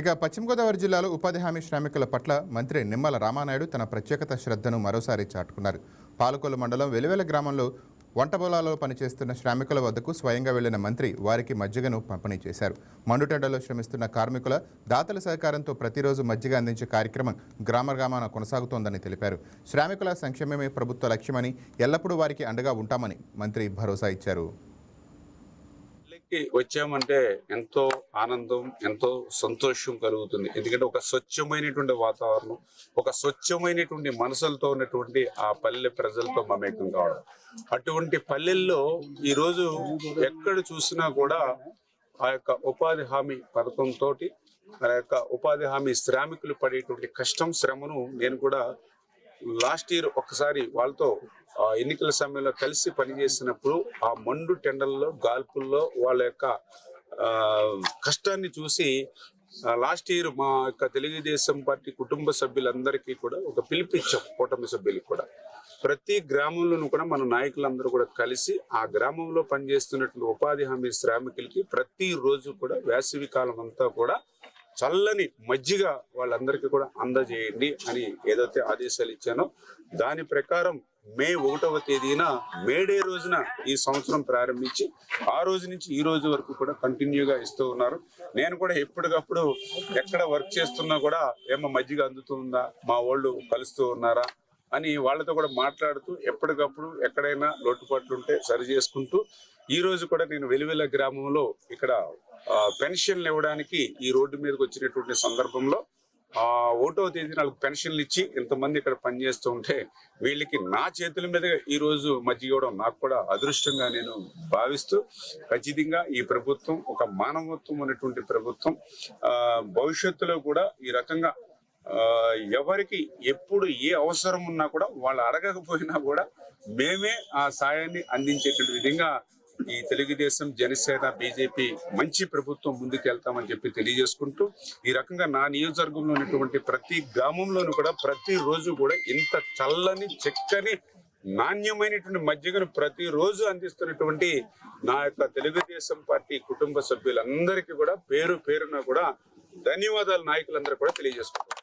ఇక పశ్చిమ గోదావరి జిల్లాలో ఉపాధి హామీ శ్రామికుల పట్ల మంత్రి నిమ్మల రామానాయుడు తన ప్రత్యేకత శ్రద్ధను మరోసారి చాటుకున్నారు. పాలకొల్లు మండలం వెలివెల గ్రామంలో వంట పొలాలలో పనిచేస్తున్న శ్రామికుల వద్దకు స్వయంగా వెళ్లిన మంత్రి వారికి మజ్జిగను పంపిణీ చేశారు. మండుటెండలో శ్రమిస్తున్న కార్మికుల దాతల సహకారంతో ప్రతిరోజు మజ్జిగ అందించే కార్యక్రమం గ్రామాన కొనసాగుతోందని తెలిపారు. శ్రామికుల సంక్షేమమే ప్రభుత్వ లక్ష్యమని, ఎల్లప్పుడూ వారికి అండగా ఉంటామని మంత్రి భరోసా ఇచ్చారు. వచ్చామంటే ఎంతో ఆనందం, ఎంతో సంతోషం కలుగుతుంది. ఎందుకంటే ఒక స్వచ్ఛమైనటువంటి వాతావరణం, ఒక స్వచ్ఛమైనటువంటి మనసులతో ఉన్నటువంటి ఆ పల్లె ప్రజలతో మమేకం కావడం. అటువంటి పల్లెల్లో ఈరోజు ఎక్కడ చూసినా కూడా ఆ యొక్క ఉపాధి హామీ పథకంతో ఆ యొక్క ఉపాధి హామీ శ్రామికులు పడేటువంటి కష్టం, శ్రమను నేను కూడా లాస్ట్ ఇయర్ ఒక్కసారి వాళ్ళతో ఎన్నికల సమయంలో కలిసి పనిచేసినప్పుడు ఆ మండు టెండర్లలో, గాల్పుల్లో వాళ్ళ యొక్క కష్టాన్ని చూసి లాస్ట్ ఇయర్ మా యొక్క తెలుగుదేశం పార్టీ కుటుంబ సభ్యులందరికీ కూడా ఒక పిలిపిచ్చాం. కూటమి సభ్యులకు కూడా ప్రతి గ్రామంలోనూ కూడా మన నాయకులందరూ కూడా కలిసి ఆ గ్రామంలో పనిచేస్తున్నటువంటి ఉపాధి హామీ శ్రామికులకి ప్రతి రోజు కూడా వేసవి కాలం అంతా కూడా చల్లని మజ్జిగ వాళ్ళందరికీ కూడా అందజేయండి అని ఏదైతే ఆదేశాలు ఇచ్చానో దాని ప్రకారం మే 1వ తేదీన మేడే రోజున ఈ సంవత్సరం ప్రారంభించి ఆ రోజు నుంచి ఈ రోజు వరకు కూడా కంటిన్యూగా ఇస్తూ ఉన్నారు. నేను కూడా ఎప్పటికప్పుడు ఎక్కడ వర్క్ చేస్తున్నా కూడా ఏమో మజ్జిగ అందుతుందా, మా వాళ్ళు కలుస్తూ ఉన్నారా అని వాళ్ళతో కూడా మాట్లాడుతూ ఎప్పటికప్పుడు ఎక్కడైనా లోటుపాట్లు ఉంటే సరి చేసుకుంటూ ఈ రోజు కూడా నేను వెలివెల గ్రామంలో ఇక్కడ పెన్షన్లు ఇవ్వడానికి ఈ రోడ్డు మీదకి వచ్చినటువంటి సందర్భంలో 1వ తేదీ నాకు పెన్షన్లు ఇచ్చి ఇంతమంది ఇక్కడ పనిచేస్తూ ఉంటే వీళ్ళకి నా చేతుల మీద ఈ రోజు మజ్జిగ ఇవ్వడం నాకు కూడా అదృష్టంగా నేను భావిస్తూ ఖచ్చితంగా ఈ ప్రభుత్వం ఒక మానవత్వం అనేటువంటి ప్రభుత్వం. భవిష్యత్తులో కూడా ఈ రకంగా ఎవరికి ఎప్పుడు ఏ అవసరం ఉన్నా కూడా వాళ్ళు అడగకపోయినా కూడా మేమే ఆ సాయాన్ని అందించేటువంటి విధంగా ఈ తెలుగుదేశం, జనసేన, బీజేపీ మంచి ప్రభుత్వం ముందుకు వెళ్తామని చెప్పి తెలియజేసుకుంటూ ఈ రకంగా నా నియోజకవర్గంలో ఉన్నటువంటి ప్రతి గ్రామంలోనూ కూడా ప్రతిరోజు కూడా ఇంత చల్లని, చక్కని, నాణ్యమైనటువంటి మజ్జిగను ప్రతిరోజు అందిస్తున్నటువంటి నా యొక్క తెలుగుదేశం పార్టీ కుటుంబ సభ్యులందరికీ కూడా పేరు పేరున కూడా ధన్యవాదాలు నాయకులందరూ కూడా తెలియజేసుకుంటారు.